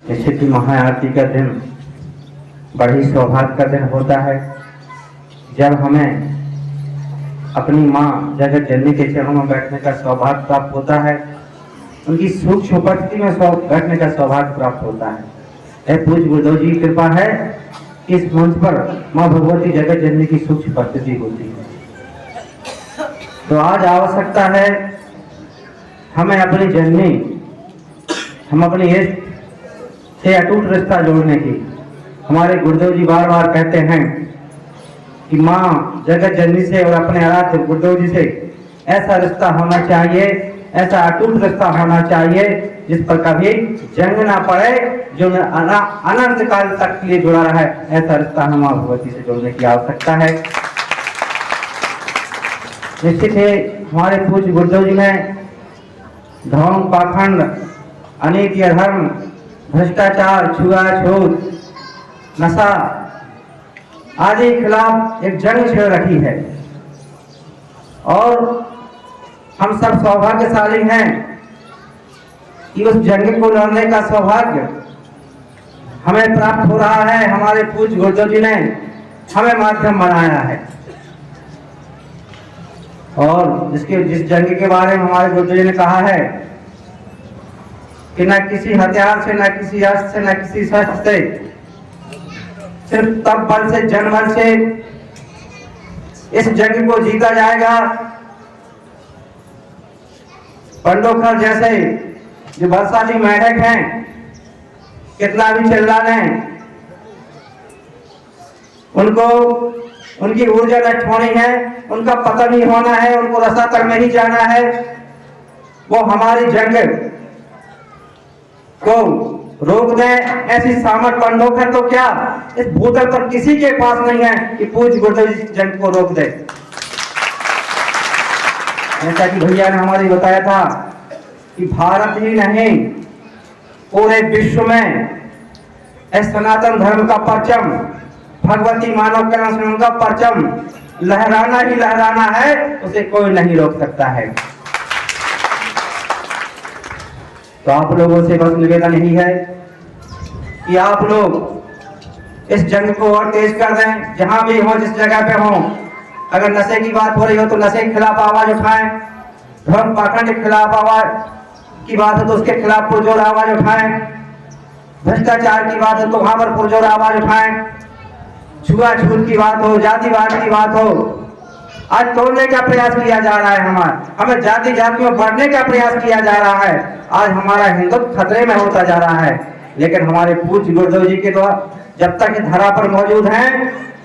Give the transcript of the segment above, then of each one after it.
निश्चित ही महाआरती का दिन बड़ी सौभाग्य का दिन होता है, जब हमें अपनी माँ जगत जननी के चरणों में बैठने का सौभाग्य प्राप्त होता है, उनकी सूक्ष्म उपस्थिति में बैठने का सौभाग्य प्राप्त होता है। यह पूज्य गुरुदेव जी की कृपा है कि इस मंच पर माँ भगवती जगत जननी की सूक्ष्म उपस्थिति होती है। तो आज आवश्यकता है हमें अपनी जननी, हम अपनी इष्ट से अटूट रिश्ता जोड़ने की। हमारे गुरुदेव जी बार बार कहते हैं कि माँ जगत जननी से और अपने आराध्य गुरुदेव जी से ऐसा रिश्ता होना चाहिए, ऐसा अटूट रिश्ता होना चाहिए जिस पर कभी जंग ना पड़े, जो अनंत काल तक के लिए जुड़ा रहा है। ऐसा रिश्ता हमें माँ भगवती से जोड़ने की आवश्यकता है। निश्चित है हमारे पूज्य गुरुदेव जी ने धर्म, पाखंड, अनीति, अधर्म, भ्रष्टाचार, छुआछूत, नशा आदि के खिलाफ एक जंग छेड़ रखी है और हम सब सौभाग्यशाली हैं कि उस जंग को लड़ने का सौभाग्य हमें प्राप्त हो रहा है। हमारे पूज्य गुरुदेव जी ने हमें माध्यम बनाया है और जिस जंग के बारे में हमारे गुरुदेव जी ने कहा है कि न किसी हथियार से, न किसी अस्त्र से, न किसी शस्त्र से, सिर्फ तप बल से, जन बल से इस जंग को जीता जाएगा। पंडोखर जैसे जो बलशाली मेढक हैं, कितना भी चिल्ला लें, उनको उनकी ऊर्जा नष्ट होनी है, उनका पतन ही होना है, उनको रसातल में ही जाना है। वो हमारी जंग को रोक दें, ऐसी सामर्थ पंडोखर तो क्या इस भूतल पर किसी के पास नहीं है कि पूज्य गुरुदेव जी जंग को रोक दे। जैसा कि भैया ने हमारी बताया था कि भारत ही नहीं पूरे विश्व में इस सनातन धर्म का परचम, भगवती मानव कल्याण संघ का परचम लहराना ही लहराना है, उसे कोई नहीं रोक सकता है। तो आप लोगों से बस निवेदन यही है कि आप लोग इस जंग को और तेज कर दें। जहां भी हो, जिस जगह पे हो, अगर नशे की बात हो रही हो तो नशे के खिलाफ आवाज उठाएं, धर्म पाखंड के खिलाफ आवाज की बात हो तो उसके खिलाफ पुरजोर आवाज उठाएं, भ्रष्टाचार की बात हो तो वहां पर पुरजोर आवाज उठाएं, छुआछूत की बात हो, जातिवाद की बात हो, आज तोड़ने का प्रयास किया जा रहा है। हमें जाति जाति में बढ़ने का प्रयास किया जा रहा है। आज हमारा हिंदुत्व खतरे में होता जा रहा है, लेकिन हमारे पूज्य गुरुदेव जी के द्वारा जब तक धरा पर मौजूद हैं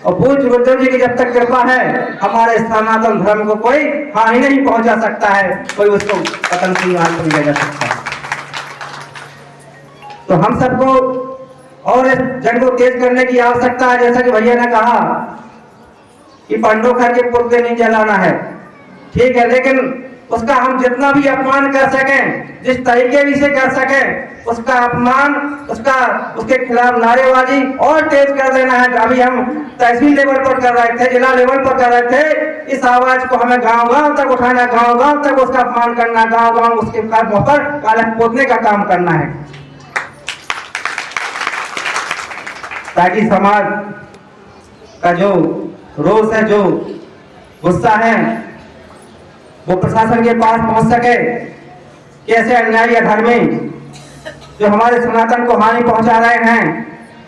और पूज्य गुरुदेव जी की जब तक कृपा है, हमारे सनातन धर्म को कोई हानि नहीं पहुंचा सकता है, कोई उसको पतन की आंच नहीं ले जा सकता। तो हम सबको और इस जंग को तेज करने की आवश्यकता है। जैसा कि भैया ने कहा कि पंडोखर के पुतले नहीं जलाना है, ठीक है, लेकिन उसका हम जितना भी अपमान कर सकें, जिस तरीके से कर सकें, उसका अपमान, उसके खिलाफ नारेबाजी और तेज कर देना है। अभी हम तहसील लेवल पर कर रहे थे, जिला लेवल पर कर रहे थे, इस आवाज को हमें गांव-गांव तक उठाना, गांव-गांव तक उसका अपमान करना, गांव-गांव उसके मुंह पर काला पोतने का काम करना है, ताकि समाज का जो रोष है, जो गुस्सा है, वो प्रशासन के पास पहुंच सके कि ऐसे अन्यायी अधर्मी जो हमारे सनातन को हानि पहुंचा रहे हैं,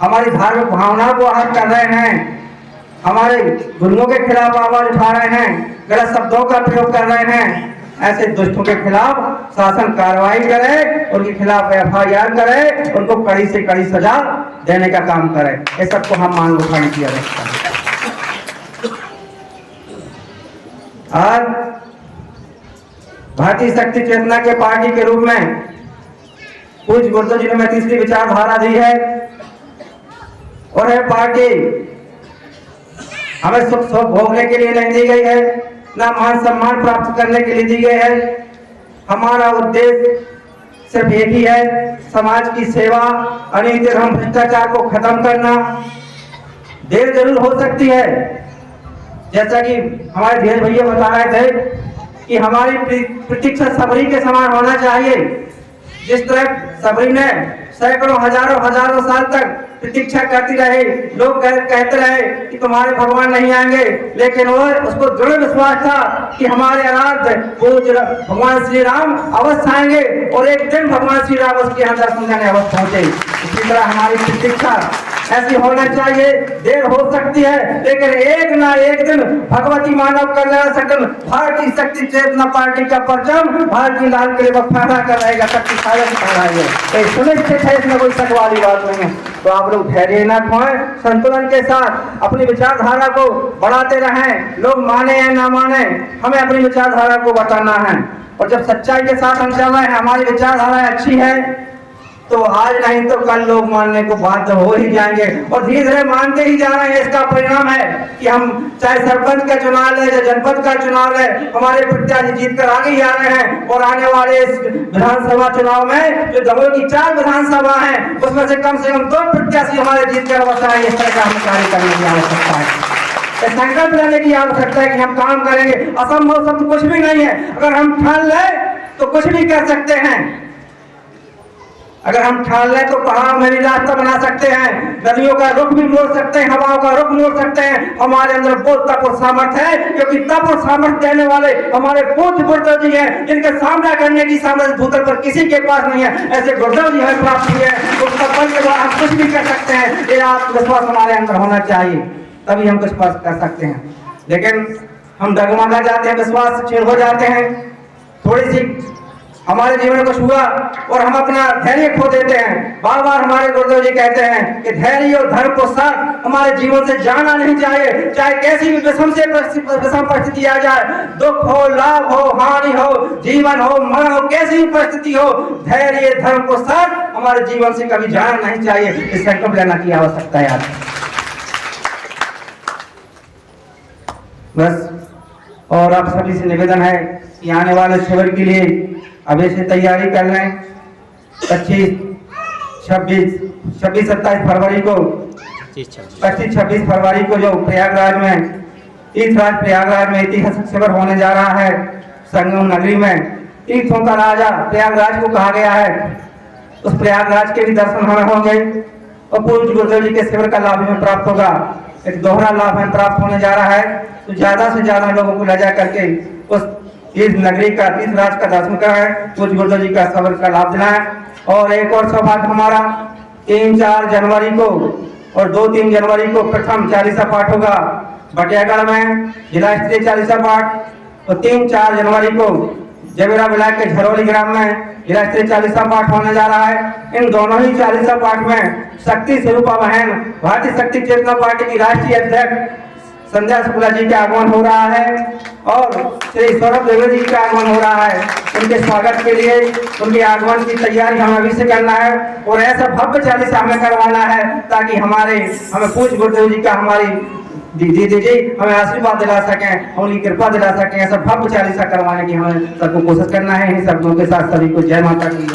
हमारी धार्मिक भावनाओं को आहत कर रहे हैं, हमारे गुरुओं के खिलाफ आवाज उठा रहे हैं, गलत शब्दों का प्रयोग कर रहे हैं, ऐसे दुष्टों के खिलाफ शासन कार्रवाई करे, उनके खिलाफ FIR करे, उनको कड़ी से कड़ी सजा देने का काम करे। ये सबको हम मांग उठाने की आवश्यकता है। आज भारतीय शक्ति चेतना के पार्टी के रूप में पूज्य गुरुदेव जी ने हमें तीसरी विचारधारा दी है और यह पार्टी हमें सुख सुख भोगने के लिए नहीं दी गई है, ना मान सम्मान प्राप्त करने के लिए दी गई है। हमारा उद्देश्य सिर्फ एक ही है, समाज की सेवा, अनीति एवं भ्रष्टाचार को खत्म करना। देर जरूर हो सकती है, जैसा कि हमारे धीरज भैया बता रहे थे कि हमारी प्रतीक्षा सबरी के समान होना चाहिए। जिस तरह सबरी ने सैकड़ों हजारों साल तक प्रतीक्षा करती रहे। लोग कहते रहे कि तुम्हारे भगवान नहीं आएंगे, लेकिन वो उसको दृढ़ विश्वास था कि हमारे आराध्य पूज्य भगवान श्री राम अवश्य आएंगे और एक दिन भगवान श्री राम उसके यहाँ दर्शन करने अवश्य पहुंचे। इसी तरह हमारी प्रतीक्षा ऐसी होना चाहिए। देर हो सकती है, लेकिन एक ना एक दिन भगवती मानव कल्याण संगठन भारतीय शक्ति चेतना पार्टी का परचम भारतीय लाल किले पर फहरा कर रहेगा, शक्ति फहराएगा। सुनिश्चित है, इसमें कोई शक वाली बात नहीं है। तो आप लोग धैर्य न खोएं, संतुलन के साथ अपनी विचारधारा को बढ़ाते रहें। लोग माने या ना माने, हमें अपनी विचारधारा को बताना है। और जब सच्चाई के साथ हम चल रहे हैं, हमारी विचारधारा अच्छी है, तो आज नहीं तो कल लोग मानने को बाध्य हो ही जाएंगे और धीरे धीरे मानते ही जा रहे हैं। इसका परिणाम है कि हम चाहे सरपंच का चुनाव है, चाहे जनपद का चुनाव है, हमारे प्रत्याशी जीत कर आगे ही आ रहे हैं। और आने वाले इस विधानसभा चुनाव में जो दमोह की 4 विधानसभा है, उसमें से कम 2 प्रत्याशी हमारे जीत कर अवसर है। इस तरह का हमें कार्य करने की आवश्यकता है, संकल्प लेने की आवश्यकता है कि हम काम करेंगे। असंभव शब्द कुछ भी नहीं है। अगर हम ठान लें तो कुछ भी कर सकते हैं। अगर हम ठान लें तो पहाड़ में भी रास्ता बना सकते हैं, नदियों का रुख भी मोड़ सकते हैं, हवाओं का रुख मोड़ सकते हैं। हमारे अंदर बहुत तप और सामर्थ्य है, क्योंकि तप और सामर्थ्य देने वाले हमारे पूज्य गुरुदेव जी हैं, जिनके सामना करने की सामर्थ्य भूतल पर किसी के पास नहीं है। ऐसे गुरुदेव जी हमें प्राप्त हुए हैं, उस बल के द्वारा हम कुछ भी कर सकते हैं। ये आत्मविश्वास हमारे अंदर होना चाहिए, तभी हम कुछ कर सकते हैं। लेकिन हम डगमगा जाते हैं, विश्वास क्षीण हो जाते हैं। थोड़ी सी हमारे जीवन में कुछ हुआ और हम अपना धैर्य खो देते हैं। बार बार हमारे गुरुदेव जी कहते हैं कि धैर्य और धर्म को साथ हमारे जीवन से जाना नहीं चाहिए। चाहे कैसी भी विषम परिस्थिति आ जाए, दुख हो, लाभ हो, हानि हो, जीवन हो, मरण हो, कैसी भी परिस्थिति हो, धैर्य धर्म को साथ हमारे जीवन से कभी जाना नहीं चाहिए। इस संकल्प लेना की आवश्यकता है। बस और आप सभी से निवेदन है कि आने वाले शिविर के लिए अभी से तैयारी कर लें। 25, 26, 27 फरवरी को 25-26 फरवरी को जो प्रयागराज में तीर्थराज प्रयागराज में ऐतिहासिक शिविर होने जा रहा है, संगम नगरी में तीर्थों का राजा प्रयागराज को कहा गया है। उस प्रयागराज के भी दर्शन हमें होंगे और पूज्य गुरुदेव जी के शिविर का लाभ हमें प्राप्त होगा। एक दोहरा लाभ हमें प्राप्त होने जा रहा है। तो ज्यादा से ज्यादा लोगों को ले जा करके उस इस नगरी का तीर्थराज का दर्शन कराएं, पूज्य गुरुदेव जी का शिविर का लाभ दिलाएं। और एक और सौभाग्य हमारा 3-4 जनवरी को और 2-3 जनवरी को प्रथम चालीसा पाठ होगा बटियागढ़ में, जिला स्तरीय चालीसा पाठ। और 3-4 जनवरी को जवेरा ब्लॉक के झरोली ग्राम में जिला स्तरीय चालीसा पाठ होने जा रहा है। इन दोनों ही चालीसा पाठ में शक्ति स्वरूपा बहन भारतीय शक्ति चेतना पार्टी की राष्ट्रीय अध्यक्ष संध्या शुक्ला जी का आगमन हो रहा है और श्री सौरभ द्विवेदी जी का आगमन हो रहा है। उनके स्वागत के लिए उनके आगमन की तैयारी हमें अभी से करना है और ऐसा भव्य चालीसा हमें करवाना है ताकि हमें पूज्य गुरुदेव जी का हमारी दीदी जी हमें आशीर्वाद दिला सकें, उनकी कृपा दिला सकें। ऐसा भव्य चालीसा करवाने की हमें सबको कोशिश करना है। इन शब्दों के साथ सभी को जय माता की।